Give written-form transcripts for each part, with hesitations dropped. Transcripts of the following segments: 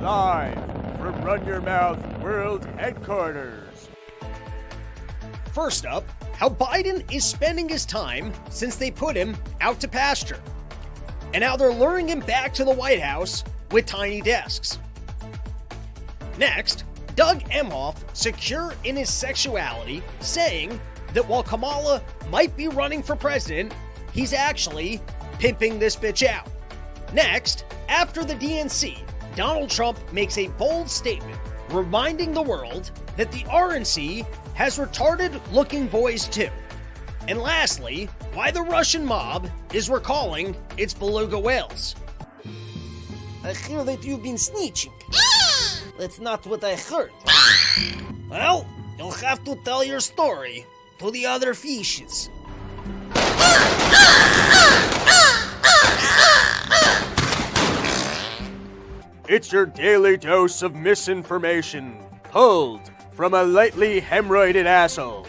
Live from Run Your Mouth World Headquarters. First up, how Biden is spending his time since they put him out to pasture. And how they're luring him back to the White House with tiny desks. Next, Doug Emhoff secure in his sexuality, saying that while Kamala might be running for president, he's actually pimping this bitch out. Next, after the DNC, Donald Trump makes a bold statement reminding the world that the RNC has retarded-looking boys too. And lastly, why the Russian mob is recalling its beluga whales. I hear that you've been snitching. That's not what I heard. Well, you'll have to tell your story to the other fishes. It's your daily dose of misinformation, pulled from a lightly hemorrhoided asshole.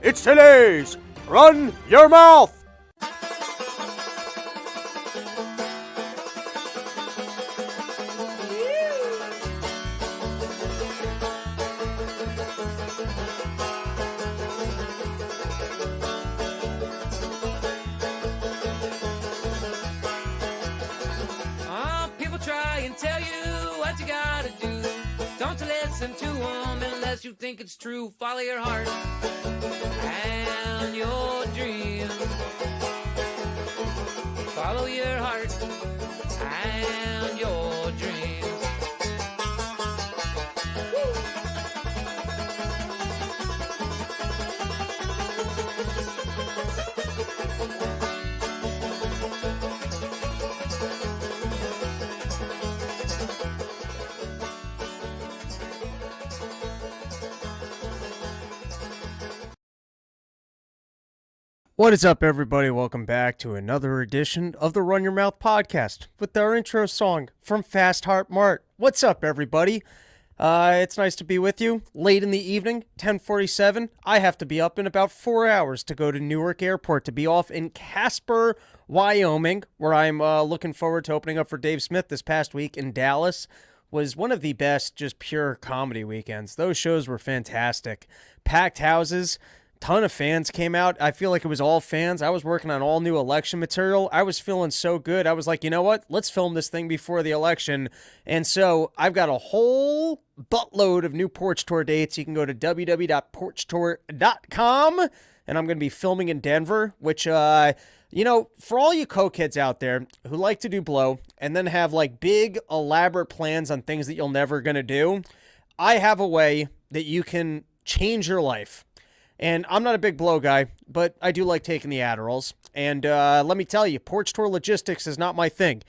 It's today's Run Your Mouth! People try and tell you what you gotta do. Don't you listen to them unless you think it's true. Follow your heart and your dreams. Follow your heart and your dreams. What is up, everybody? Welcome back to another edition of the Run Your Mouth podcast with our intro song from Fast Heart Mart. What's up, everybody? It's nice to be with you. Late in the evening, 10:47. I have to be up in about 4 hours to go to Newark Airport to be off in Casper, Wyoming, where I'm looking forward to opening up for Dave Smith this past week in Dallas. Was one of the best just pure comedy weekends. Those shows were fantastic. Packed houses. Ton of fans came out. I feel like it was all fans. I was working on all new election material. I was feeling so good. I was like, you know what? Let's film this thing before the election. And so I've got a whole buttload of new Porch Tour dates. You can go to www.porchtour.com. And I'm going to be filming in Denver, which, for all you cokeheads out there who like to do blow and then have like big elaborate plans on things that you're never going to do, I have a way that you can change your life. And I'm not a big blow guy, but I do like taking the Adderalls. And let me tell you, Porch Tour logistics is not my thing.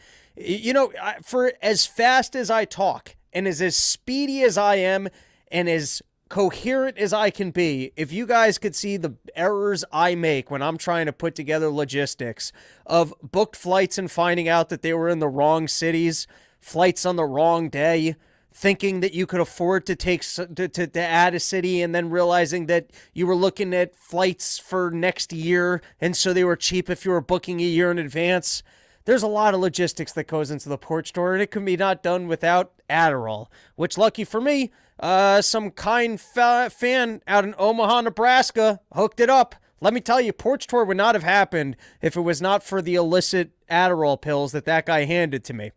For as fast as I talk and as speedy as I am and as coherent as I can be, if you guys could see the errors I make when I'm trying to put together logistics of booked flights and finding out that they were in the wrong cities, flights on the wrong day, thinking that you could afford to take to add a city and then realizing that you were looking at flights for next year and so they were cheap if you were booking a year in advance. There's a lot of logistics that goes into the Porch Tour, and it can be not done without Adderall, which, lucky for me, some kind fan out in Omaha, Nebraska hooked it up. Let me tell you, Porch Tour would not have happened if it was not for the illicit Adderall pills that guy handed to me.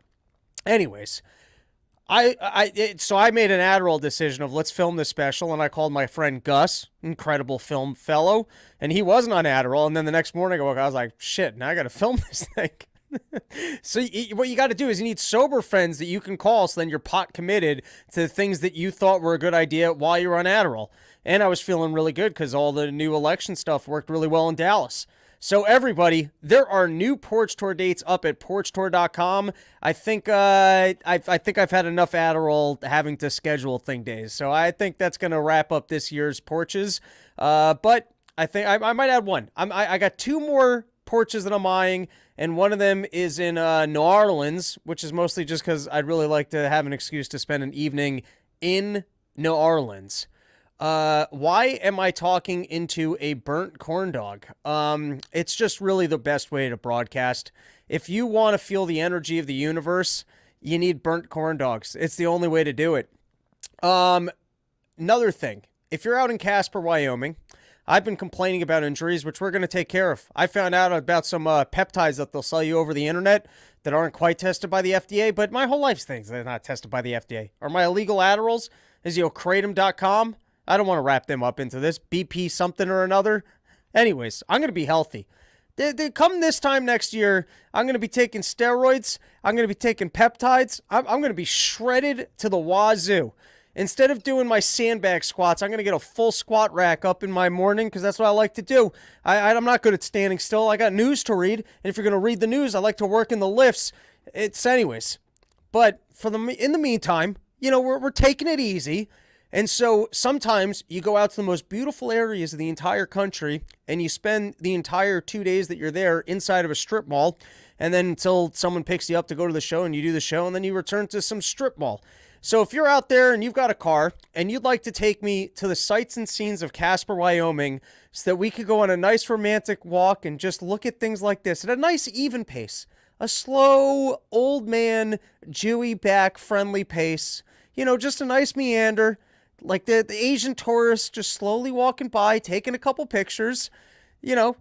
Anyways, So I made an Adderall decision of let's film this special, and I called my friend Gus, incredible film fellow, and he wasn't on Adderall. And then the next morning I was like, shit, now I got to film this thing. So what you got to do is you need sober friends that you can call, so then you're pot committed to the things that you thought were a good idea while you were on Adderall. And I was feeling really good because all the new election stuff worked really well in Dallas. So everybody, there are new Porch Tour dates up at porchtour.com. I think I've had enough Adderall having to schedule thing days. So I think that's going to wrap up this year's porches. But I think I might add one. I got two more porches that I'm eyeing, and one of them is in New Orleans, which is mostly just because I'd really like to have an excuse to spend an evening in New Orleans. Why am I talking into a burnt corn dog? It's just really the best way to broadcast. If you want to feel the energy of the universe, you need burnt corn dogs. It's the only way to do it. Another thing, if you're out in Casper, Wyoming, I've been complaining about injuries, which we're going to take care of. I found out about some peptides that they'll sell you over the internet that aren't quite tested by the FDA, but my whole life's things they're not tested by the FDA. Are my illegal Adderalls? Is Kratom.com? I don't want to wrap them up into this. BP something or another. Anyways, I'm going to be healthy. They come this time next year, I'm going to be taking steroids. I'm going to be taking peptides. I'm going to be shredded to the wazoo. Instead of doing my sandbag squats, I'm going to get a full squat rack up in my morning because that's what I like to do. I'm not good at standing still. I got news to read. And if you're going to read the news, I like to work in the lifts. It's anyways. But in the meantime, we're taking it easy. And so sometimes you go out to the most beautiful areas of the entire country and you spend the entire 2 days that you're there inside of a strip mall. And then until someone picks you up to go to the show and you do the show and then you return to some strip mall. So if you're out there and you've got a car and you'd like to take me to the sights and scenes of Casper, Wyoming, so that we could go on a nice romantic walk and just look at things like this at a nice even pace, a slow, old man, Jewy back friendly pace, just a nice meander, like the Asian tourists just slowly walking by, taking a couple pictures,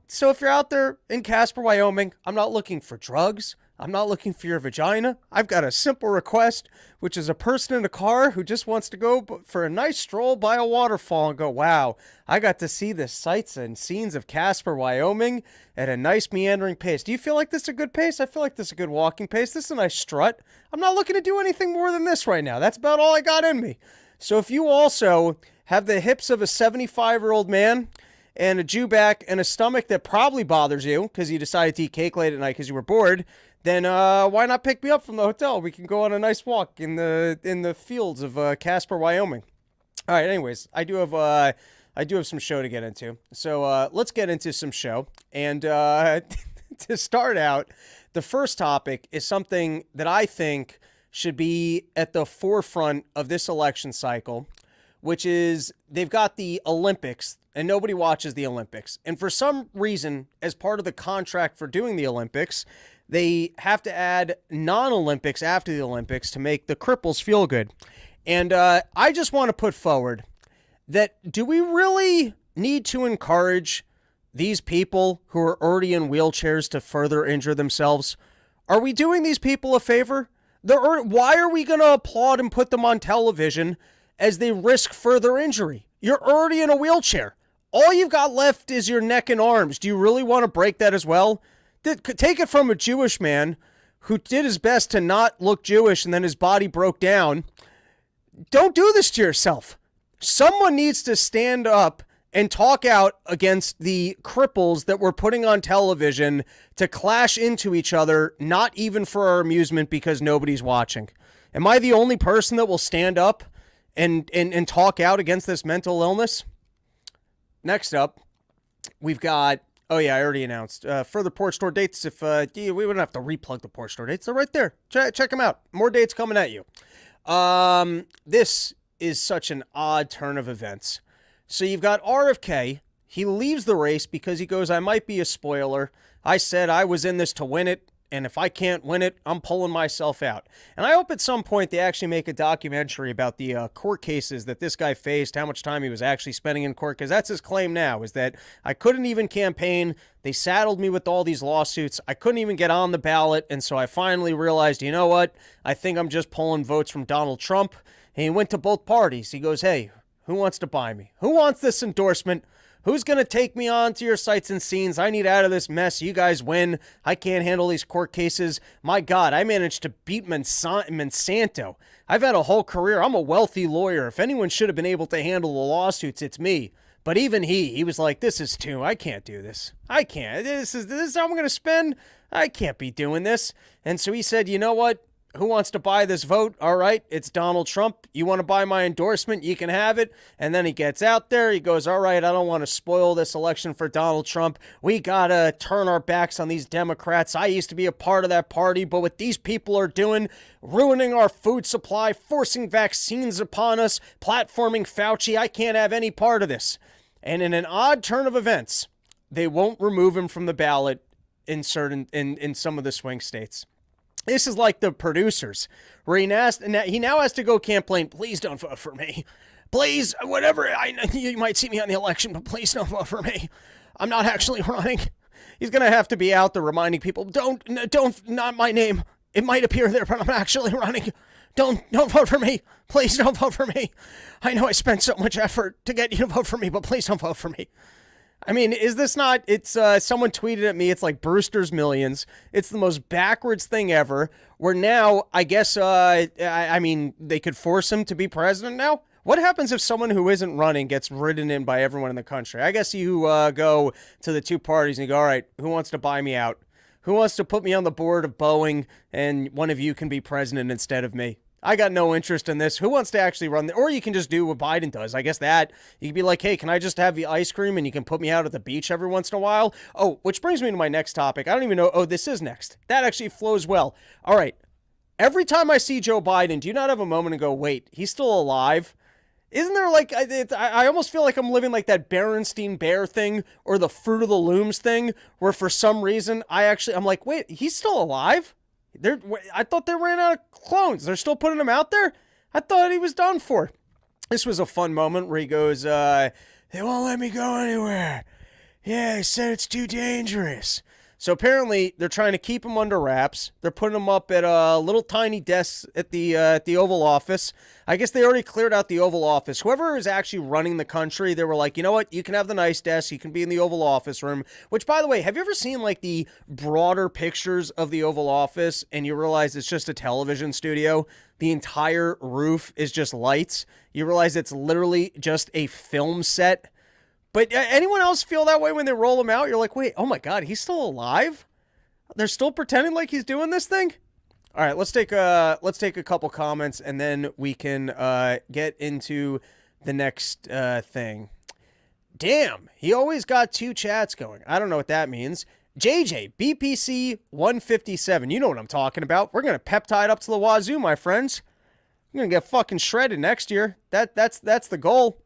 So if you're out there in Casper, Wyoming, I'm not looking for drugs. I'm not looking for your vagina. I've got a simple request, which is a person in a car who just wants to go for a nice stroll by a waterfall and go, wow, I got to see the sights and scenes of Casper, Wyoming at a nice meandering pace. Do you feel like this is a good pace? I feel like this is a good walking pace. This is a nice strut. I'm not looking to do anything more than this right now. That's about all I got in me. So if you also have the hips of a 75-year-old man and a Jew back and a stomach that probably bothers you because you decided to eat cake late at night because you were bored, then why not pick me up from the hotel? We can go on a nice walk in the fields of Casper, Wyoming. All right. Anyways, I do have some show to get into. So let's get into some show. And to start out, the first topic is something that I think should be at the forefront of this election cycle, which is they've got the Olympics and nobody watches the Olympics. And for some reason, as part of the contract for doing the Olympics, they have to add non-Olympics after the Olympics to make the cripples feel good. And I just want to put forward that do we really need to encourage these people who are already in wheelchairs to further injure themselves? Are we doing these people a favor? Why are we going to applaud and put them on television as they risk further injury? You're already in a wheelchair. All you've got left is your neck and arms. Do you really want to break that as well? Take it from a Jewish man who did his best to not look Jewish and then his body broke down. Don't do this to yourself. Someone needs to stand up and talk out against the cripples that we're putting on television to clash into each other, not even for our amusement because nobody's watching. Am I the only person that will stand up and talk out against this mental illness? Next up, we've got, oh yeah, I already announced, further Porch Store dates. If we wouldn't have to replug the Porch Store dates. They're right there. Check them out. More dates coming at you. This is such an odd turn of events. So you've got RFK. He leaves the race because he goes, I might be a spoiler. I said I was in this to win it, and if I can't win it, I'm pulling myself out. And I hope at some point they actually make a documentary about the court cases that this guy faced, how much time he was actually spending in court, because that's his claim now, is that I couldn't even campaign. They saddled me with all these lawsuits. I couldn't even get on the ballot, and so I finally realized, you know what? I think I'm just pulling votes from Donald Trump. And he went to both parties. He goes, hey, who wants to buy me? Who wants this endorsement? Who's going to take me on to your sights and scenes? I need out of this mess. You guys win. I can't handle these court cases. My God, I managed to beat Monsanto. I've had a whole career. I'm a wealthy lawyer. If anyone should have been able to handle the lawsuits, it's me. But even he was like, this is too, I can't do this. I can't. This is how I'm going to spend. I can't be doing this. And so he said, you know what? Who wants to buy this vote? All right, it's Donald Trump. You want to buy my endorsement? You can have it. And then he gets out there. He goes, all right, I don't want to spoil this election for Donald Trump. We got to turn our backs on these Democrats. I used to be a part of that party, but what these people are doing, ruining our food supply, forcing vaccines upon us, platforming Fauci, I can't have any part of this. And in an odd turn of events, they won't remove him from the ballot in some of the swing states. This is like the producers, where he now has to go campaign. Please don't vote for me. Please, whatever. I know you might see me on the election, but please don't vote for me. I'm not actually running. He's gonna have to be out there reminding people, don't, not my name. It might appear there, but I'm actually running. Don't vote for me. Please don't vote for me. I know I spent so much effort to get you to vote for me, but please don't vote for me. I mean, is this not, it's, someone tweeted at me, it's like Brewster's Millions. It's the most backwards thing ever, where now, I guess, I mean, they could force him to be president now? What happens if someone who isn't running gets ridden in by everyone in the country? I guess you go to the two parties and you go, all right, who wants to buy me out? Who wants to put me on the board of Boeing and one of you can be president instead of me? I got no interest in this. Who wants to actually run? Or you can just do what Biden does. I guess that you can be like, hey, can I just have the ice cream and you can put me out at the beach every once in a while? Oh, which brings me to my next topic. I don't even know. Oh, this is next. That actually flows well. All right. Every time I see Joe Biden, do you not have a moment and go, wait, he's still alive? Isn't there like, I almost feel like I'm living like that Berenstein Bear thing or the Fruit of the Looms thing where for some reason I'm like, wait, he's still alive? I thought they ran out of clones. They're still putting him out there? I thought he was done for. This was a fun moment where he goes, they won't let me go anywhere. Yeah, they said it's too dangerous. So apparently they're trying to keep him under wraps. They're putting him up at a little tiny desk at the Oval Office. I guess they already cleared out the Oval Office. Whoever is actually running the country, they were like, you know what? You can have the nice desk. You can be in the Oval Office room. Which, by the way, have you ever seen like the broader pictures of the Oval Office and you realize it's just a television studio? The entire roof is just lights. You realize it's literally just a film set. But anyone else feel that way when they roll him out? You're like, wait, oh my God, he's still alive? They're still pretending like he's doing this thing? All right, let's take a couple comments and then we can get into the next thing. Damn, he always got two chats going. I don't know what that means. JJ, BPC 157. You know what I'm talking about. We're going to peptide up to the wazoo, my friends. I'm going to get fucking shredded next year. That's the goal.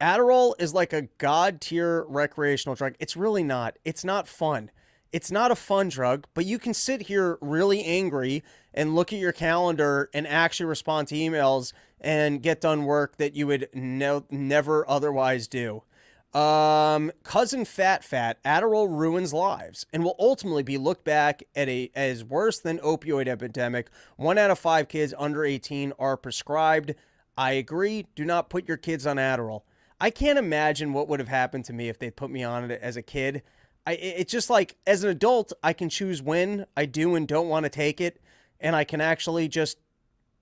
Adderall is like a god tier recreational drug. It's really not. It's not fun. It's not a fun drug, but you can sit here really angry and look at your calendar and actually respond to emails and get done work that you would never otherwise do. Cousin Fat, Adderall ruins lives and will ultimately be looked back at as worse than opioid epidemic. 1 out of 5 kids under 18 are prescribed. I agree. Do not put your kids on Adderall. I can't imagine what would have happened to me if they put me on it as a kid. It's just like, as an adult, I can choose when I do and don't want to take it, and I can actually just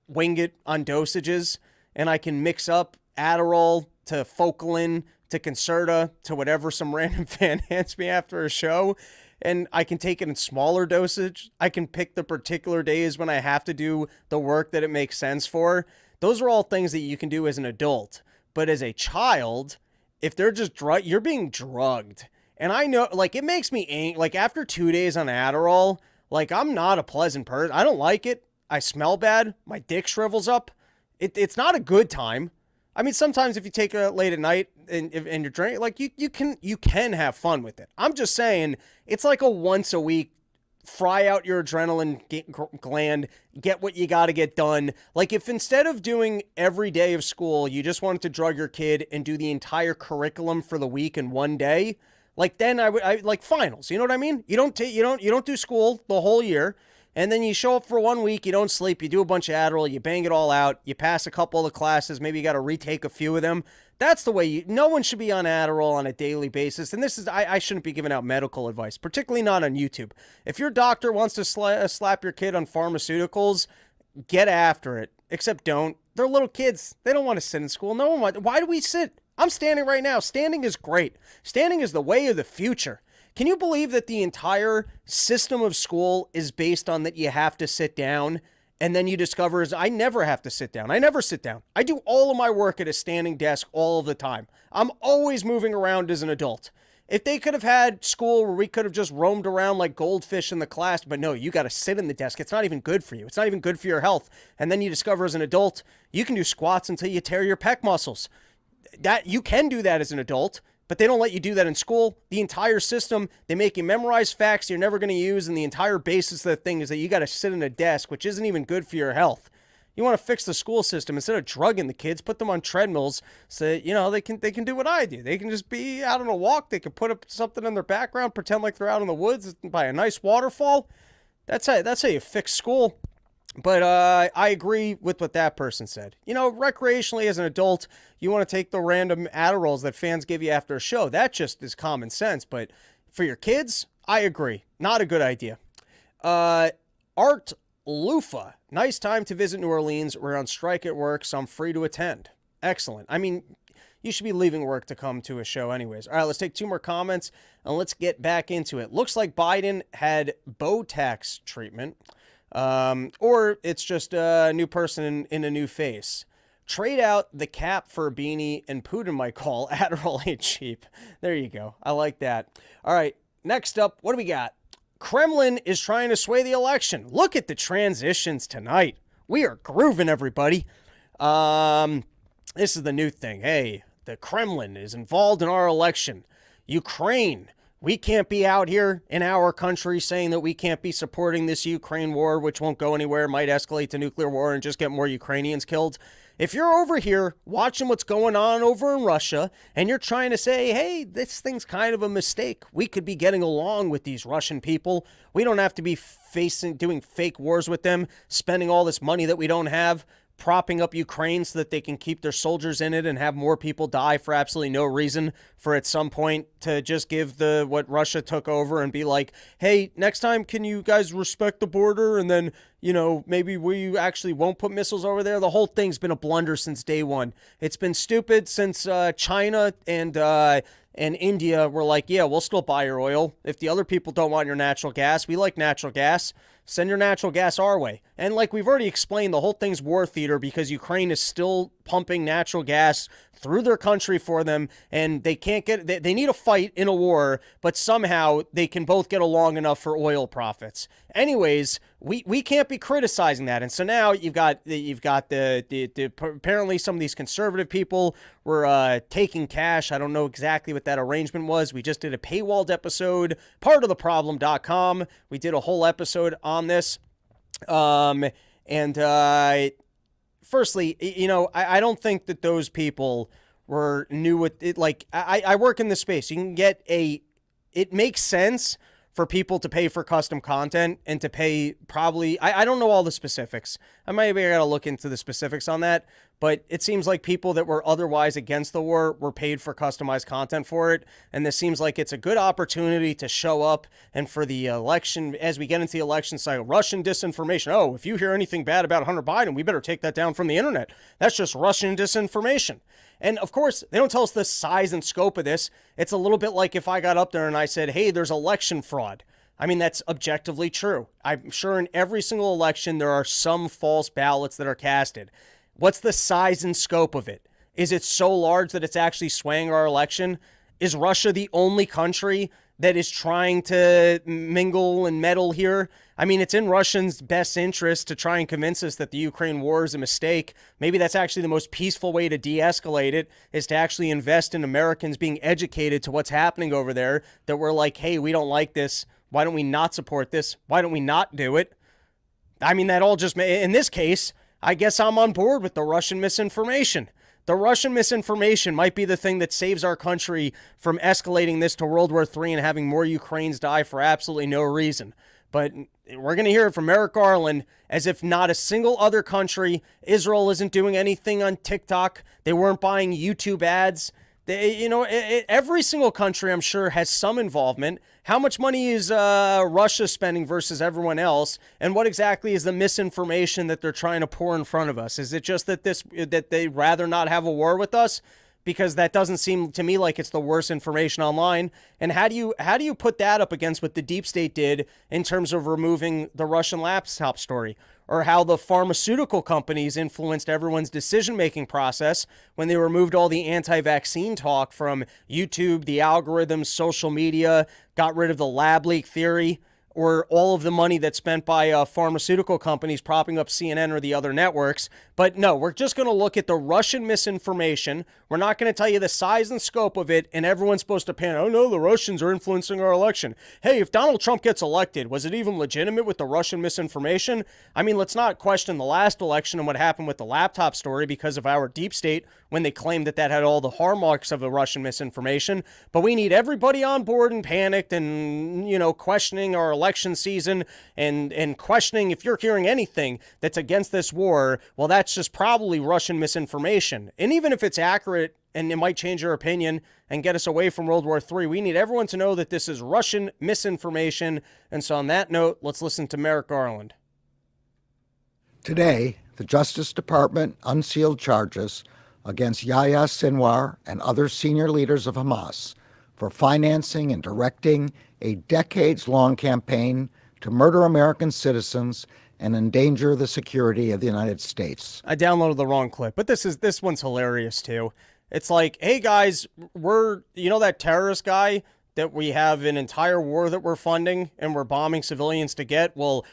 wing it on dosages, and I can mix up Adderall to Focalin to Concerta to whatever some random fan hands me after a show, and I can take it in smaller dosage. I can pick the particular days when I have to do the work that it makes sense for. Those are all things that you can do as an adult. But as a child, if they're just you're being drugged. And I know, like, it makes me angry. Like, after 2 days on Adderall, like, I'm not a pleasant person. I don't like it. I smell bad. My dick shrivels up. It's not a good time. I mean, sometimes if you take it late at night and you're drinking, like, you can have fun with it. I'm just saying, it's like a once a week, fry out your adrenaline gland, get what you got to get done. Like, if instead of doing every day of school, you just wanted to drug your kid and do the entire curriculum for the week in one day, like, then I like finals. You know what I mean? You don't do school the whole year, and then you show up for 1 week, you don't sleep, you do a bunch of Adderall, you bang it all out, you pass a couple of the classes, maybe you got to retake a few of them. That's the way no one should be on Adderall on a daily basis. And this is, I shouldn't be giving out medical advice, particularly not on YouTube. If your doctor wants to slap your kid on pharmaceuticals, get after it. Except don't. They're little kids. They don't want to sit in school. No one wants. Why do we sit? I'm standing right now. Standing is great. Standing is the way of the future. Can you believe that the entire system of school is based on that you have to sit down? And then you discover I never have to sit down. I never sit down. I do all of my work at a standing desk all of the time. I'm always moving around as an adult. If they could have had school where we could have just roamed around like goldfish in the class, but no, you got to sit in the desk. It's not even good for you. It's not even good for your health. And then you discover as an adult, you can do squats until you tear your pec muscles. That you can do that as an adult. But they don't let you do that in school. The entire system, they make you memorize facts you're never going to use, and the entire basis of the thing is that you got to sit in a desk, which isn't even good for your health. You want to fix the school system. Instead of drugging the kids, put them on treadmills so they can do what I do. They can just be out on a walk. They can put up something in their background, pretend like they're out in the woods by a nice waterfall. That's how you fix school. But I agree with what that person said. Recreationally as an adult, you want to take the random Adderalls that fans give you after a show. That just is common sense. But for your kids, I agree. Not a good idea. Art Lufa. Nice time to visit New Orleans. We're on strike at work, so I'm free to attend. Excellent. I mean, you should be leaving work to come to a show anyways. All right, let's take 2 more comments, and let's get back into it. Looks like Biden had Botox treatment. Or it's just a new person in a new face. Trade out the cap for a beanie, and Putin might call Adderall ain't cheap. There you go. I like that. All right, next up, what do we got? Kremlin is trying to sway the election. Look at the transitions tonight. We are grooving, everybody. This is the new thing. Hey, the Kremlin is involved in our election. Ukraine. We can't be out here in our country saying that we can't be supporting this Ukraine war, which won't go anywhere, might escalate to nuclear war and just get more Ukrainians killed. If you're over here watching what's going on over in Russia and you're trying to say, hey, this thing's kind of a mistake. We could be getting along with these Russian people. We don't have to be doing fake wars with them, spending all this money that we don't have, propping up Ukraine so that they can keep their soldiers in it and have more people die for absolutely no reason, for at some point to just give what Russia took over and be like, hey, next time can you guys respect the border, and then, maybe we actually won't put missiles over there. The whole thing's been a blunder since day one. It's been stupid since China and India were like, yeah, we'll still buy your oil. If the other people don't want your natural gas, we like natural gas. Send your natural gas our way. And like we've already explained, the whole thing's war theater because Ukraine is still pumping natural gas through their country for them, and they can't they need a fight in a war, but somehow they can both get along enough for oil profits. Anyways, we can't be criticizing that. And so now you've got the apparently some of these conservative people were taking cash. I don't know exactly what that arrangement was. We just did a paywalled episode, partoftheproblem.com. We did a whole episode on this. Firstly, I don't think that those people knew what it, like, I work in this space. You can get it makes sense for people to pay for custom content and to pay probably, I don't know all the specifics. I gotta look into the specifics on that, but it seems like people that were otherwise against the war were paid for customized content for it. And this seems like it's a good opportunity to show up, and for the election, as we get into the election cycle, Russian disinformation. Oh, if you hear anything bad about Hunter Biden, we better take that down from the internet. That's just Russian disinformation. And of course, they don't tell us the size and scope of this. It's a little bit like if I got up there and I said, hey, there's election fraud. I mean, that's objectively true. I'm sure in every single election, there are some false ballots that are casted. What's the size and scope of it? Is it so large that it's actually swaying our election? Is Russia the only country that is trying to mingle and meddle here? I mean, it's in Russians' best interest to try and convince us that the Ukraine war is a mistake. Maybe that's actually the most peaceful way to de-escalate it, is to actually invest in Americans being educated to what's happening over there, that we're like, hey, we don't like this. Why don't we not support this? Why don't we not do it? I mean, that all just, in this case, I guess I'm on board with the Russian misinformation. The Russian misinformation might be the thing that saves our country from escalating this to World War III and having more Ukrainians die for absolutely no reason. But we're going to hear it from Merrick Garland as if not a single other country. Israel isn't doing anything on TikTok. They weren't buying YouTube ads. Every single country, I'm sure, has some involvement. How much money is Russia spending versus everyone else? And what exactly is the misinformation that they're trying to pour in front of us? Is it just that they'd rather not have a war with us? Because that doesn't seem to me like it's the worst information online. And how do you put that up against what the deep state did in terms of removing the Russian laptop story, or how the pharmaceutical companies influenced everyone's decision-making process when they removed all the anti-vaccine talk from YouTube, the algorithms, social media, got rid of the lab leak theory? or all of the money that's spent by pharmaceutical companies propping up CNN or the other networks. But no, we're just going to look at the Russian misinformation. We're not going to tell you the size and scope of it, and everyone's supposed to panic. Oh no, the Russians are influencing our election. Hey, if Donald Trump gets elected, was it even legitimate with the Russian misinformation? I mean, let's not question the last election and what happened with the laptop story because of our deep state when they claimed that had all the hallmarks of the Russian misinformation. But we need everybody on board and panicked and, questioning our election season and questioning if you're hearing anything that's against this war, well, that's just probably Russian misinformation. And even if it's accurate and it might change your opinion and get us away from World War III, we need everyone to know that this is Russian misinformation. And so on that note, let's listen to Merrick Garland. Today, the Justice Department unsealed charges against Yahya Sinwar and other senior leaders of Hamas for financing and directing a decades-long campaign to murder American citizens and endanger the security of the United States. I downloaded the wrong clip, but this one's hilarious too. It's like, hey guys, we're, that terrorist guy that we have an entire war that we're funding and we're bombing civilians to get? Well,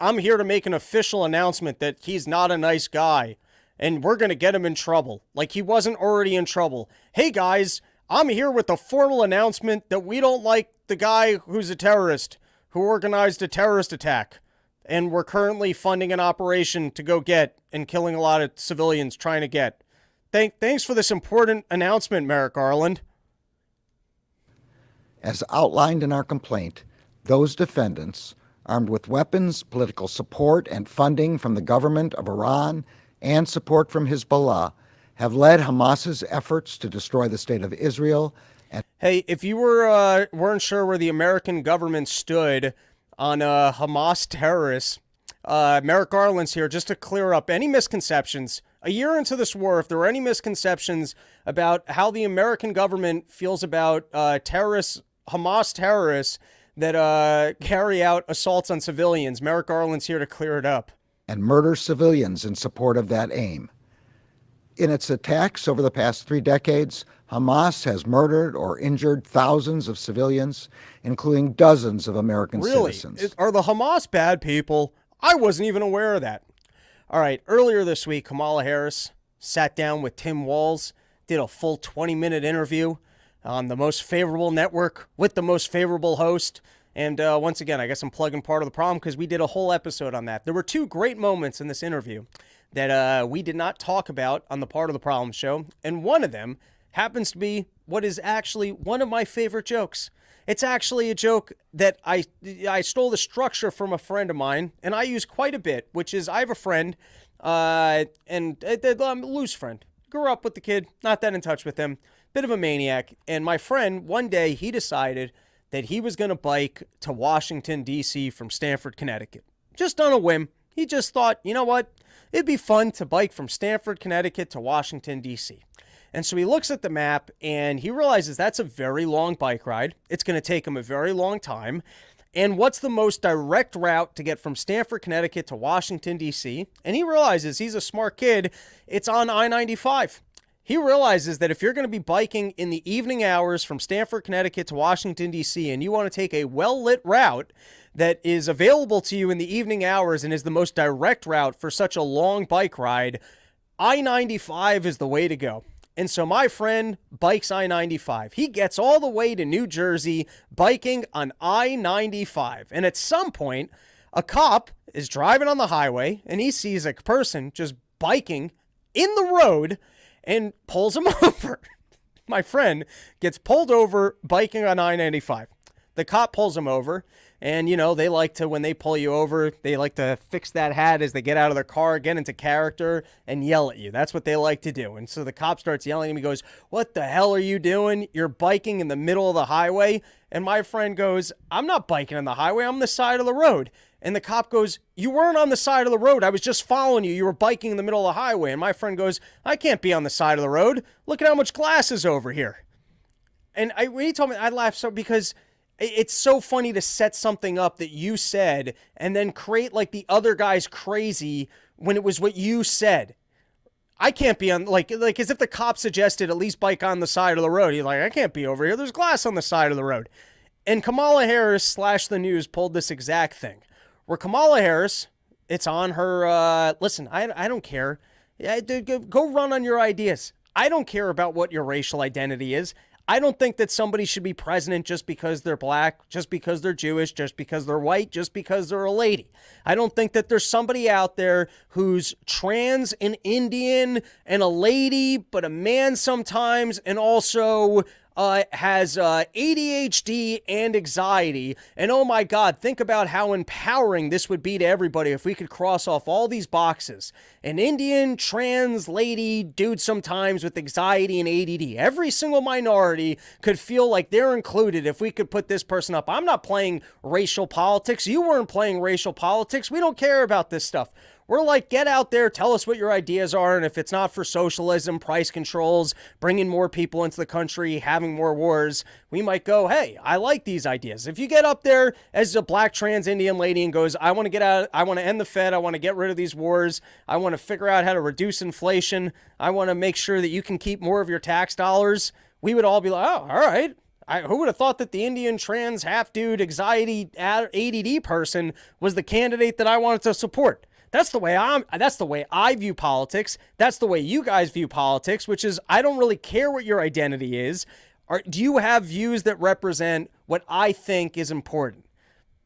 I'm here to make an official announcement that he's not a nice guy and we're going to get him in trouble. Like he wasn't already in trouble. Hey guys, I'm here with a formal announcement that we don't like the guy who's a terrorist, who organized a terrorist attack. And we're currently funding an operation to go get and killing a lot of civilians trying to get. Thanks for this important announcement, Merrick Garland. As outlined in our complaint, those defendants, armed with weapons, political support, and funding from the government of Iran and support from Hezbollah, have led Hamas's efforts to destroy the state of Israel. And hey, if you weren't sure where the American government stood on Hamas terrorists, Merrick Garland's here just to clear up any misconceptions. A year into this war, if there were any misconceptions about how the American government feels about Hamas terrorists that carry out assaults on civilians, Merrick Garland's here to clear it up. And murder civilians in support of that aim. In its attacks over the past 3 decades, Hamas has murdered or injured thousands of civilians, including dozens of American citizens. Are the Hamas bad people? I wasn't even aware of that. All right, earlier this week, Kamala Harris sat down with Tim Walz, did a full 20-minute interview on the most favorable network with the most favorable host. And once again, I guess I'm plugging part of the problem because we did a whole episode on that. There were 2 great moments in this interview that we did not talk about on the Part of the Problem show. And one of them happens to be what is actually one of my favorite jokes. It's actually a joke that I stole the structure from a friend of mine, and I use quite a bit, which is I have a friend, and a loose friend. Grew up with the kid, not that in touch with him, bit of a maniac. And my friend, one day, he decided that he was going to bike to Washington, D.C. from Stamford, Connecticut. Just on a whim. He just thought, you know what? It'd be fun to bike from Stamford, Connecticut to Washington, D.C. And so he looks at the map and he realizes that's a very long bike ride. It's going to take him a very long time. And what's the most direct route to get from Stamford, Connecticut to Washington, D.C.? And he realizes, he's a smart kid, it's on I-95. He realizes that if you're going to be biking in the evening hours from Stamford, Connecticut to Washington, D.C., and you want to take a well-lit route that is available to you in the evening hours and is the most direct route for such a long bike ride, I-95 is the way to go. And so my friend bikes I-95. He gets all the way to New Jersey biking on I-95. And at some point, a cop is driving on the highway and he sees a person just biking in the road and pulls him over. My friend gets pulled over biking on I-95. The cop pulls him over. And, they like to, when they pull you over, they like to fix that hat as they get out of their car, get into character, and yell at you. That's what they like to do. And so the cop starts yelling at him. He goes, "What the hell are you doing? You're biking in the middle of the highway." And my friend goes, "I'm not biking on the highway. I'm on the side of the road." And the cop goes, "You weren't on the side of the road. I was just following you. You were biking in the middle of the highway." And my friend goes, "I can't be on the side of the road. Look at how much glass is over here." And when he told me, I laughed because it's so funny to set something up that you said and then create like the other guy's crazy when it was what you said. I can't be on, like as if the cop suggested at least bike on the side of the road. You're like, "I can't be over here. There's glass on the side of the road." And Kamala Harris / the news pulled this exact thing. Where Kamala Harris, it's on her, listen, I don't care. Yeah, go run on your ideas. I don't care about what your racial identity is. I don't think that somebody should be president just because they're black, just because they're Jewish, just because they're white, just because they're a lady. I don't think that there's somebody out there who's trans and Indian and a lady, but a man sometimes, and also has ADHD and anxiety. And oh my God, think about how empowering this would be to everybody if we could cross off all these boxes. An Indian, trans, lady, dude sometimes with anxiety and ADD. Every single minority could feel like they're included if we could put this person up. I'm not playing racial politics. You weren't playing racial politics. We don't care about this stuff. We're like, get out there, tell us what your ideas are, and if it's not for socialism, price controls, bringing more people into the country, having more wars, we might go, hey, I like these ideas. If you get up there as a black trans Indian lady and goes, I want to get out, I want to end the Fed, I want to get rid of these wars, I want to figure out how to reduce inflation, I want to make sure that you can keep more of your tax dollars, we would all be like, oh, all right. Who would have thought that the Indian, trans, half-dude, anxiety, ADD person was the candidate that I wanted to support? That's the way I view politics. That's the way you guys view politics, which is I don't really care what your identity is. Do you have views that represent what I think is important?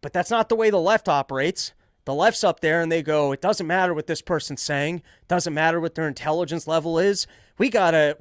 But that's not the way the left operates. The left's up there and they go, it doesn't matter what this person's saying. It doesn't matter what their intelligence level is. We gotta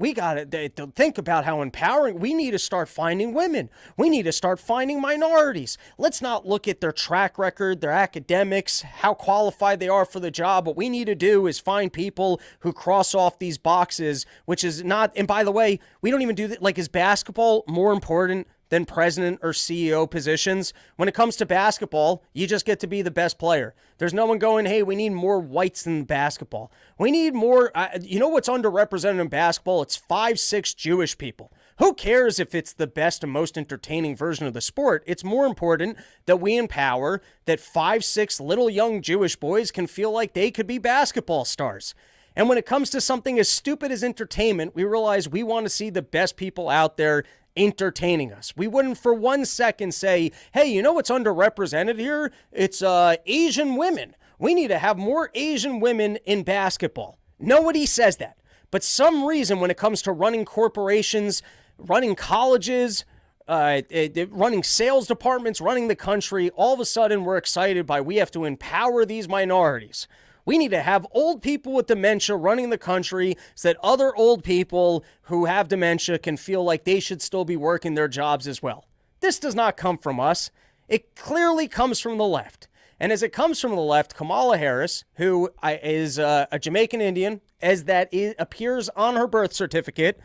think about how empowering. We need to start finding women. We need to start finding minorities. Let's not look at their track record, their academics, how qualified they are for the job. What we need to do is find people who cross off these boxes, which is not, and by the way, we don't even do that. Like, is basketball more important than president or CEO positions? When it comes to basketball, you just get to be the best player. There's no one going, hey, we need more whites in basketball. We need more, you know what's underrepresented in basketball? It's 5'6" Jewish people. Who cares if it's the best and most entertaining version of the sport? It's more important that we empower that 5'6" little young Jewish boys can feel like they could be basketball stars. And when it comes to something as stupid as entertainment, we realize we want to see the best people out there entertaining us. We wouldn't for 1 second say, hey, you know what's underrepresented here? It's Asian women. We need to have more Asian women in basketball. Nobody says that. But some reason when it comes to running corporations, running colleges, running sales departments, running the country, all of a sudden we're excited by we have to empower these minorities. We need to have old people with dementia running the country so that other old people who have dementia can feel like they should still be working their jobs as well. This does not come from us. It clearly comes from the left. And as it comes from the left, Kamala Harris, who is a Jamaican Indian, as that appears on her birth certificate,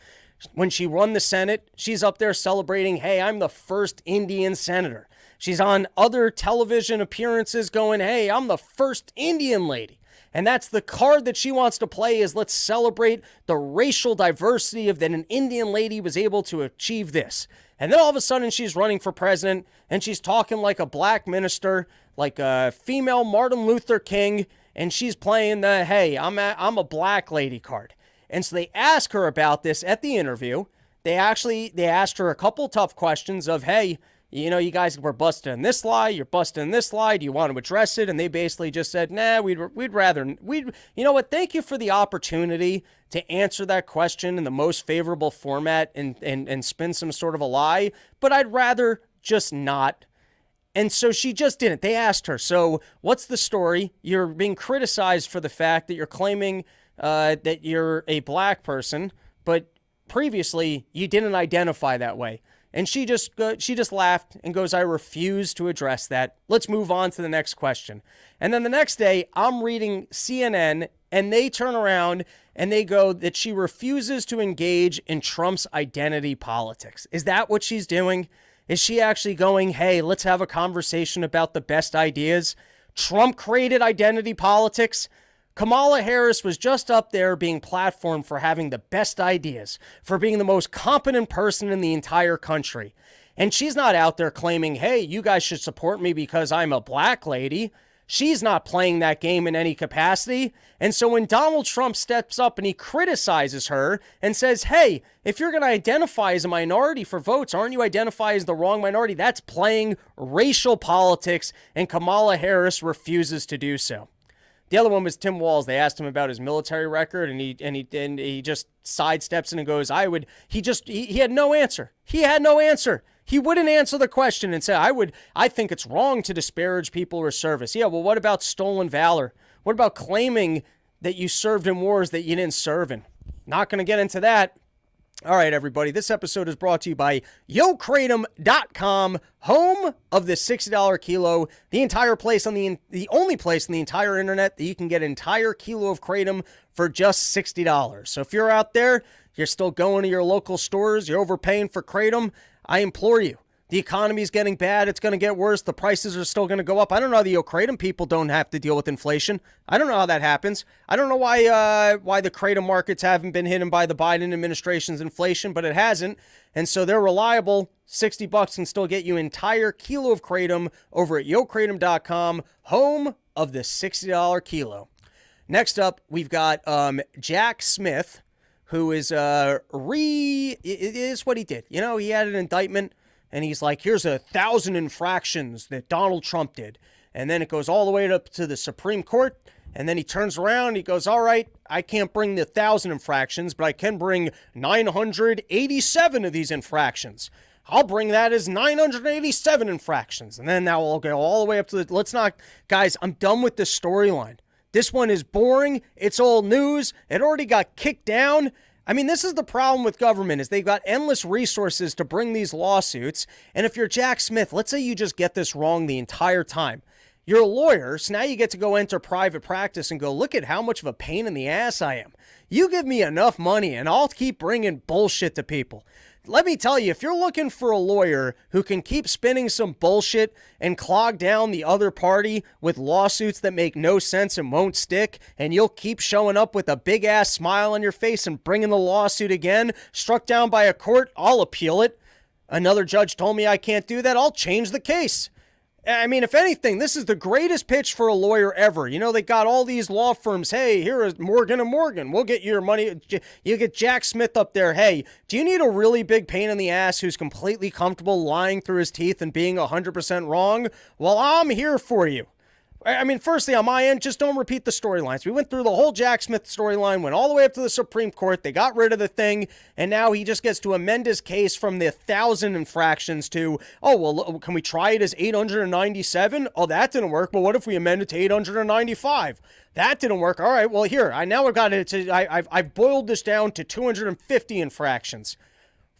when she won the Senate, she's up there celebrating, hey, I'm the first Indian senator. She's on other television appearances going, hey, I'm the first Indian lady. And that's the card that she wants to play is let's celebrate the racial diversity of that an Indian lady was able to achieve this. And then all of a sudden she's running for president and she's talking like a black minister, like a female Martin Luther King, and she's playing the, hey, I'm a black lady card. And so they ask her about this at the interview. They asked her a couple tough questions of, hey, you know, you guys were busted in this lie, you're busted in this lie, do you want to address it? And they basically just said, nah, you know what, thank you for the opportunity to answer that question in the most favorable format and spin some sort of a lie, but I'd rather just not. And so she just didn't. They asked her, so what's the story? You're being criticized for the fact that you're claiming that you're a black person, but previously you didn't identify that way. And she just laughed and goes, I refuse to address that. Let's move on to the next question. And then the next day, I'm reading CNN, and they turn around and they go that she refuses to engage in Trump's identity politics. Is that what she's doing? Is she actually going, hey, let's have a conversation about the best ideas? Trump created identity politics. Kamala Harris was just up there being platformed for having the best ideas, for being the most competent person in the entire country. And she's not out there claiming, hey, you guys should support me because I'm a black lady. She's not playing that game in any capacity. And so when Donald Trump steps up and he criticizes her and says, hey, if you're going to identify as a minority for votes, aren't you identify as the wrong minority? That's playing racial politics, and Kamala Harris refuses to do so. The other one was Tim Walz. They asked him about his military record, and he just sidesteps in and goes, he had no answer. He had no answer. He wouldn't answer the question and say, I think it's wrong to disparage people or service. Yeah, well, what about stolen valor? What about claiming that you served in wars that you didn't serve in? Not going to get into that. All right, everybody, this episode is brought to you by YoKratom.com, home of the $60 kilo, the entire place on the only place on the entire internet that you can get an entire kilo of kratom for just $60. So if you're out there, you're still going to your local stores, you're overpaying for kratom, I implore you. The economy is getting bad. It's going to get worse. The prices are still going to go up. I don't know how the Kratom people don't have to deal with inflation. I don't know how that happens. I don't know why the Kratom markets haven't been hit by the Biden administration's inflation, but it hasn't. And so they're reliable. $60 can still get you an entire kilo of Kratom over at YoKratom.com, home of the $60 kilo. Next up, we've got Jack Smith, who is it is what he did. You know, he had an indictment. And he's like, here's 1,000 infractions that Donald Trump did. And then it goes all the way up to the Supreme Court. And then he turns around. He goes, all right, I can't bring the 1,000 infractions, but I can bring 987 of these infractions. I'll bring that as 987 infractions. And then now we'll go all the way up to guys, I'm done with this storyline. This one is boring. It's old news. It already got kicked down. I mean, this is the problem with government, is they've got endless resources to bring these lawsuits. And if you're Jack Smith, let's say you just get this wrong the entire time. You're a lawyer, so now you get to go enter private practice and go, look at how much of a pain in the ass I am. You give me enough money and I'll keep bringing bullshit to people. Let me tell you, if you're looking for a lawyer who can keep spinning some bullshit and clog down the other party with lawsuits that make no sense and won't stick, and you'll keep showing up with a big-ass smile on your face and bringing the lawsuit again, struck down by a court, I'll appeal it. Another judge told me I can't do that, I'll change the case. I mean, if anything, this is the greatest pitch for a lawyer ever. You know, they got all these law firms. Hey, here is Morgan & Morgan. We'll get your money. You get Jack Smith up there. Hey, do you need a really big pain in the ass who's completely comfortable lying through his teeth and being 100% wrong? Well, I'm here for you. I mean, firstly, on my end, just don't repeat the storylines. We went through the whole Jack Smith storyline, went all the way up to the Supreme Court. They got rid of the thing, and now he just gets to amend his case from the 1,000 infractions to, oh, well, can we try it as 897? Oh, that didn't work. But what if we amend it to 895? That didn't work. All right, well, here, I've boiled this down to 250 infractions.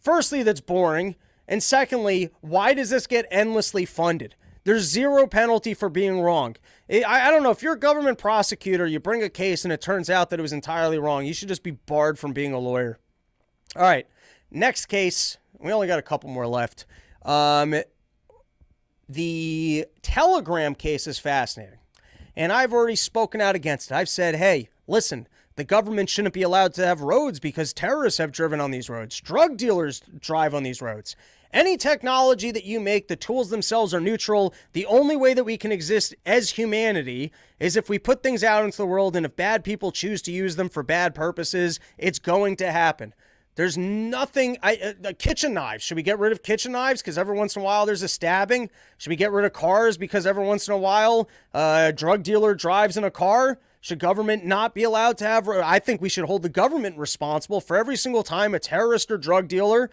Firstly, that's boring. And secondly, why does this get endlessly funded? There's zero penalty for being wrong. I don't know, if you're a government prosecutor, you bring a case and it turns out that it was entirely wrong, you should just be barred from being a lawyer. All right, next case. We only got a couple more left. The Telegram case is fascinating. And I've already spoken out against it. I've said, hey, listen, the government shouldn't be allowed to have roads because terrorists have driven on these roads. Drug dealers drive on these roads. Any technology that you make, the tools themselves are neutral. The only way that we can exist as humanity is if we put things out into the world, and if bad people choose to use them for bad purposes, it's going to happen. There's nothing, kitchen knives. Should we get rid of kitchen knives because every once in a while there's a stabbing? Should we get rid of cars because every once in a while a drug dealer drives in a car? Should government not be allowed to have, I think we should hold the government responsible for every single time a terrorist or drug dealer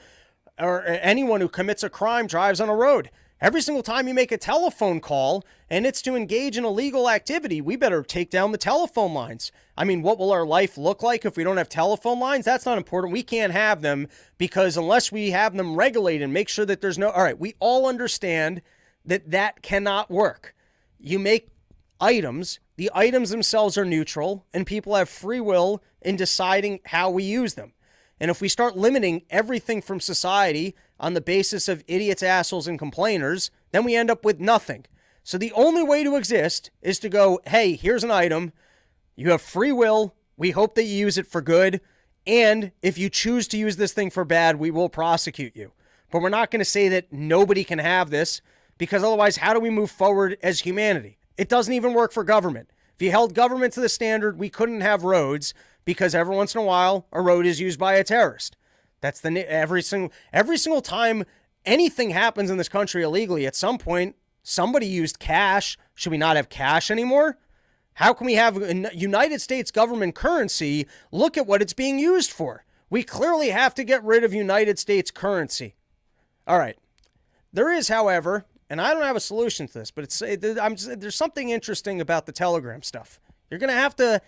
or anyone who commits a crime drives on a road. Every single time you make a telephone call and it's to engage in illegal activity, we better take down the telephone lines. I mean, what will our life look like if we don't have telephone lines? That's not important. We can't have them because unless we have them regulated and make sure that there's no... All right, we all understand that that cannot work. You make items, the items themselves are neutral, and people have free will in deciding how we use them. And if we start limiting everything from society on the basis of idiots, assholes, and complainers, then we end up with nothing. So the only way to exist is to go, hey, here's an item. You have free will. We hope that you use it for good. And if you choose to use this thing for bad, we will prosecute you. But we're not going to say that nobody can have this, because otherwise, how do we move forward as humanity? It doesn't even work for government. If you held government to the standard, we couldn't have roads because every once in a while a road is used by a terrorist. That's every single time anything happens in this country illegally, at some point somebody used cash. Should we not have cash anymore? How can we have a United States government currency? Look at what it's being used for. We clearly have to get rid of United States currency. All right. There is, however, and I don't have a solution to this, but there's something interesting about the Telegram stuff. You're going to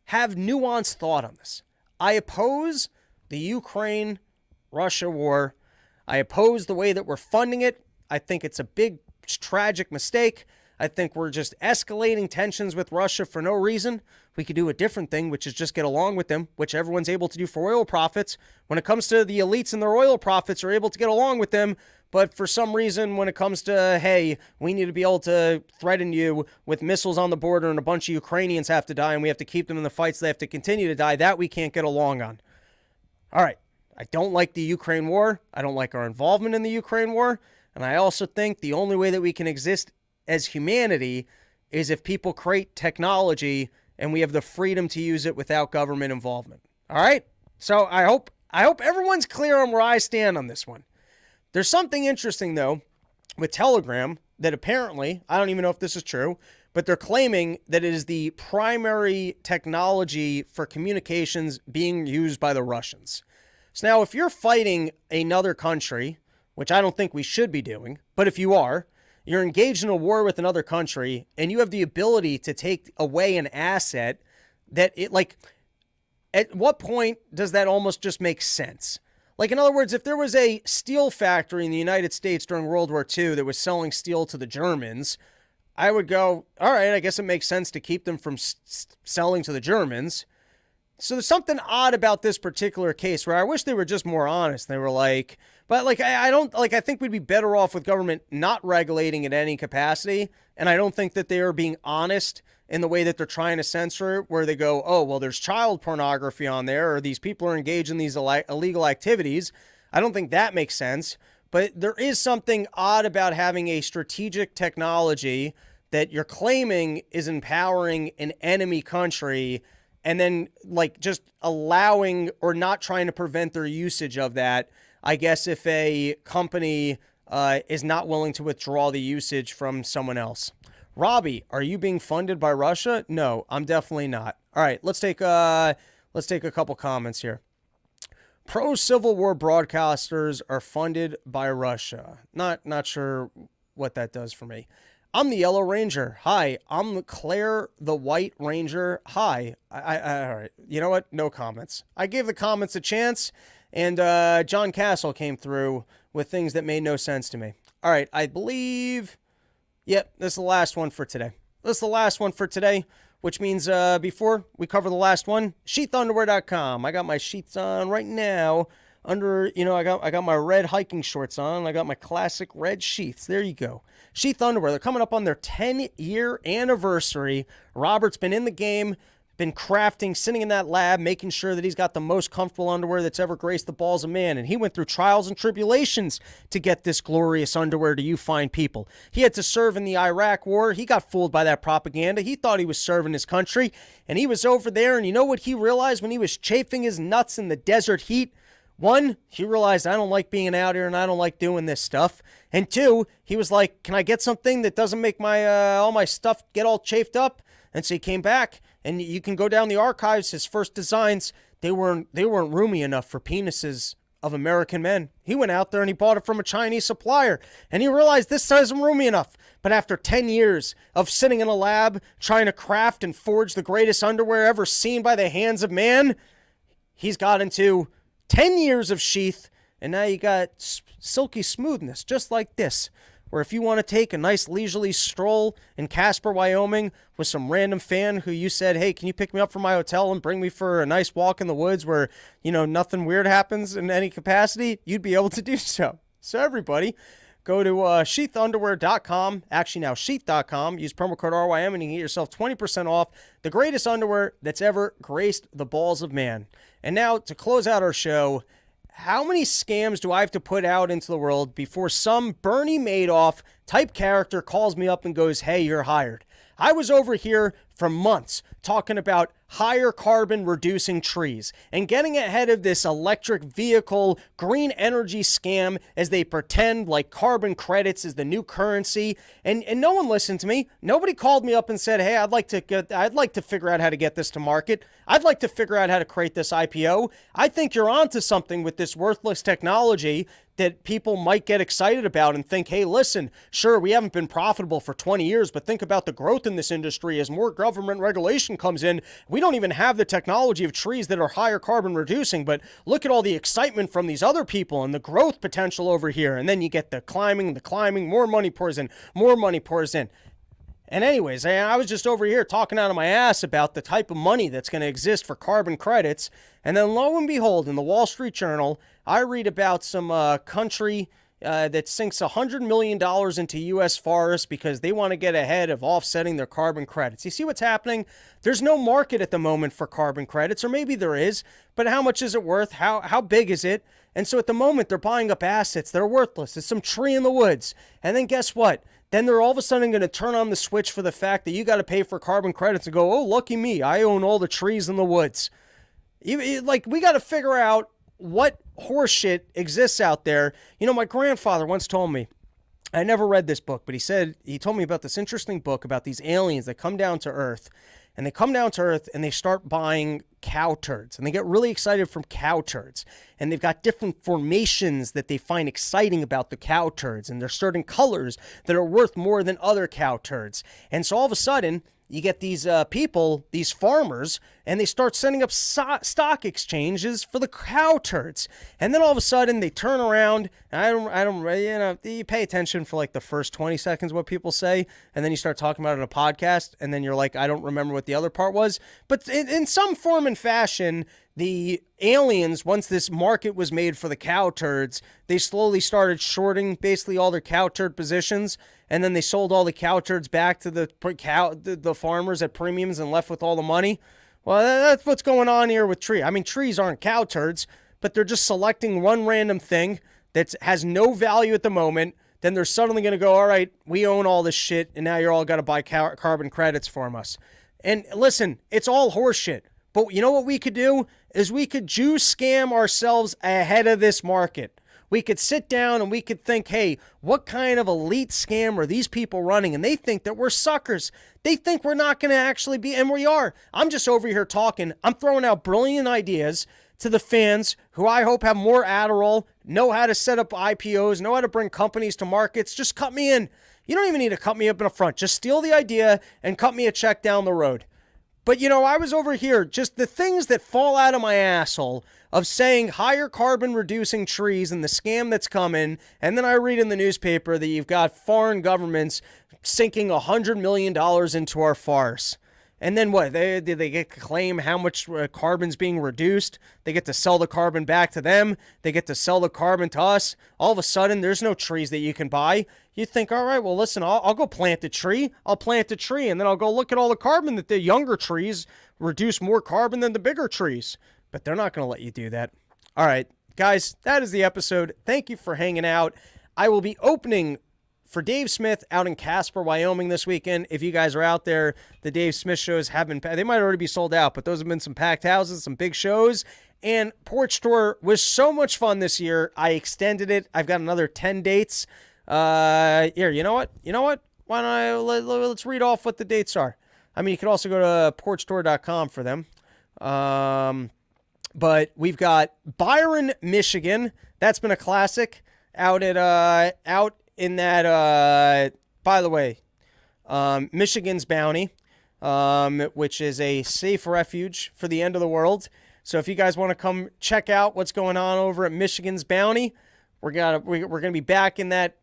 have nuanced thought on this. I oppose the Ukraine-Russia war. I oppose the way that we're funding it. I think it's a big, tragic mistake. I think we're just escalating tensions with Russia for no reason. We could do a different thing, which is just get along with them, which everyone's able to do for oil profits. When it comes to the elites and their oil profits are able to get along with them, but for some reason, when it comes to, hey, we need to be able to threaten you with missiles on the border and a bunch of Ukrainians have to die and we have to keep them in the fights, they have to continue to die, that we can't get along on. All right. I don't like the Ukraine war. I don't like our involvement in the Ukraine war. And I also think the only way that we can exist as humanity is if people create technology and we have the freedom to use it without government involvement. All right? So I hope everyone's clear on where I stand on this one. There's something interesting, though, with Telegram that apparently, I don't even know if this is true, but they're claiming that it is the primary technology for communications being used by the Russians. So now if you're fighting another country, which I don't think we should be doing, but if you are, you're engaged in a war with another country and you have the ability to take away an asset that at what point does that almost just make sense? Like, in other words, if there was a steel factory in the United States during World War II that was selling steel to the Germans, I would go, all right, I guess it makes sense to keep them from selling to the Germans. So there's something odd about this particular case where I wish they were just more honest. They were like, but like, I think we'd be better off with government not regulating in any capacity. And I don't think that they are being honest in the way that they're trying to censor it, where they go, oh, well, there's child pornography on there, or these people are engaged in these illegal activities. I don't think that makes sense. But there is something odd about having a strategic technology that you're claiming is empowering an enemy country and then like just allowing or not trying to prevent their usage of that. I guess if a company is not willing to withdraw the usage from someone else. Robbie, are you being funded by Russia? No, I'm definitely not. All right, let's take a couple comments here. Pro-Civil War broadcasters are funded by Russia. Not sure what that does for me. I'm the Yellow Ranger. Hi. I'm Claire the White Ranger. Hi. All right. You know what? No comments. I gave the comments a chance, and John Castle came through with things that made no sense to me. All right. I believe... Yep, this is the last one for today. Which means before we cover the last one, sheathunderwear.com. I got my sheaths on right now. I got my red hiking shorts on. I got my classic red sheaths. There you go. Sheath Underwear. They're coming up on their 10-year anniversary. Robert's been in the game, been crafting, sitting in that lab, making sure that he's got the most comfortable underwear that's ever graced the balls of man. And he went through trials and tribulations to get this glorious underwear to you fine people. He had to serve in the Iraq war. He got fooled by that propaganda. He thought he was serving his country. And he was over there, and you know what he realized when he was chafing his nuts in the desert heat? One, he realized I don't like being out here and I don't like doing this stuff. And two, he was like, can I get something that doesn't make my all my stuff get all chafed up? And so he came back, and you can go down the archives. His first designs, they weren't roomy enough for penises of American men. He went out there and he bought it from a Chinese supplier, and he realized this isn't roomy enough. But after 10 years of sitting in a lab trying to craft and forge the greatest underwear ever seen by the hands of man, he's got into 10 years of Sheath, and now you got silky smoothness, just like this, where if you want to take a nice leisurely stroll in Casper, Wyoming, with some random fan who you said, hey, can you pick me up from my hotel and bring me for a nice walk in the woods where, nothing weird happens in any capacity, you'd be able to do so. So everybody, go to sheathunderwear.com, actually now sheath.com, use promo code RYM, and you can get yourself 20% off the greatest underwear that's ever graced the balls of man. And now, to close out our show, how many scams do I have to put out into the world before some Bernie Madoff type character calls me up and goes, hey, you're hired? I was over here for months talking about higher carbon reducing trees and getting ahead of this electric vehicle green energy scam as they pretend like carbon credits is the new currency. And no one listened to me. Nobody called me up and said, hey, I'd like to figure out how to get this to market. I'd like to figure out how to create this IPO. I think you're onto something with this worthless technology that people might get excited about and think, hey, listen, sure, we haven't been profitable for 20 years, but think about the growth in this industry as more government regulation comes in. We don't even have the technology of trees that are higher carbon reducing, but look at all the excitement from these other people and the growth potential over here. And then you get the climbing, more money pours in, more money pours in. And anyways, I was just over here talking out of my ass about the type of money that's going to exist for carbon credits. And then lo and behold, in the Wall Street Journal, I read about some country that sinks $100 million into U.S. forests because they want to get ahead of offsetting their carbon credits. You see what's happening? There's no market at the moment for carbon credits, or maybe there is, but how much is it worth? How big is it? And so at the moment, they're buying up assets that are worthless. It's some tree in the woods. And then guess what? Then they're all of a sudden going to turn on the switch for the fact that you got to pay for carbon credits and go, oh, lucky me, I own all the trees in the woods. Like, we got to figure out what horseshit exists out there. You know, my grandfather once told me, I never read this book, but he told me about this interesting book about these aliens that come down to Earth. And they come down to Earth and they start buying cow turds. And they get really excited from cow turds. And they've got different formations that they find exciting about the cow turds. And there's certain colors that are worth more than other cow turds. And so all of a sudden, you get these people, these farmers, and they start setting up stock exchanges for the cow turds. And then all of a sudden they turn around, and you pay attention for like the first 20 seconds what people say, and then you start talking about it in a podcast, and then you're like, I don't remember what the other part was. But in some form and fashion, the aliens, once this market was made for the cow turds, they slowly started shorting basically all their cow turd positions, and then they sold all the cow turds back to the farmers at premiums and left with all the money. Well, that's what's going on here with trees. I mean, trees aren't cow turds, but they're just selecting one random thing that has no value at the moment. Then they're suddenly going to go, all right, we own all this shit, and now you're all got to buy carbon credits from us. And listen, it's all horseshit. But you know what we could do? Is we could Jew scam ourselves ahead of this market. We could sit down and we could think, hey, what kind of elite scam are these people running? And they think that we're suckers. They think we're not going to actually be, and we are. I'm just over here talking. I'm throwing out brilliant ideas to the fans who I hope have more Adderall, know how to set up IPOs, know how to bring companies to markets. Just cut me in. You don't even need to cut me up in the front. Just steal the idea and cut me a check down the road. But, you know, I was over here, just the things that fall out of my asshole of saying higher carbon reducing trees and the scam that's coming. And then I read in the newspaper that you've got foreign governments sinking $100 million into our farce. And then what? They get to claim how much carbon's being reduced. They get to sell the carbon back to them. They get to sell the carbon to us. All of a sudden, there's no trees that you can buy. You think, all right, well, listen, I'll go plant a tree. I'll plant a tree, and then I'll go look at all the carbon that the younger trees reduce more carbon than the bigger trees. But they're not going to let you do that. All right, guys, that is the episode. Thank you for hanging out. I will be opening for Dave Smith out in Casper, Wyoming this weekend. If you guys are out there, the Dave Smith shows have been, they might already be sold out, but those have been some packed houses, some big shows. And Porch Tour was so much fun this year. I extended it. I've got another 10 dates. Here, you know what? Why don't let's read off what the dates are. I mean, you could also go to porchtour.com for them. But we've got Byron, Michigan. That's been a classic out in that, by the way, Michigan's Bounty, which is a safe refuge for the end of the world. So if you guys want to come check out what's going on over at Michigan's Bounty, we're gonna be back in that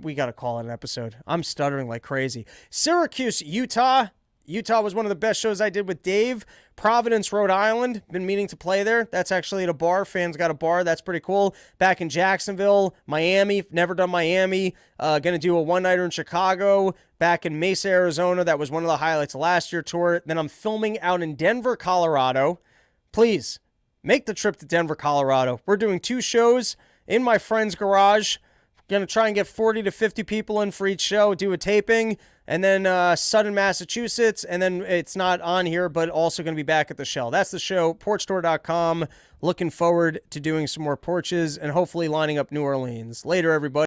we got to call it an episode. I'm stuttering like crazy. Syracuse, Utah. Utah was one of the best shows I did with Dave. Providence, Rhode Island. Been meaning to play there. That's actually at a bar. Fans got a bar. That's pretty cool. Back in Jacksonville, Miami. Never done Miami. Gonna do a one-nighter in Chicago. Back in Mesa, Arizona. That was one of the highlights of last year's tour. Then I'm filming out in Denver, Colorado. Please, make the trip to Denver, Colorado. We're doing 2 shows in my friend's garage. Going to try and get 40 to 50 people in for each show, do a taping, and then Sutton, Massachusetts, and then it's not on here, but also going to be back at the Shell. That's the show, porchtour.com. Looking forward to doing some more porches and hopefully lining up New Orleans. Later, everybody.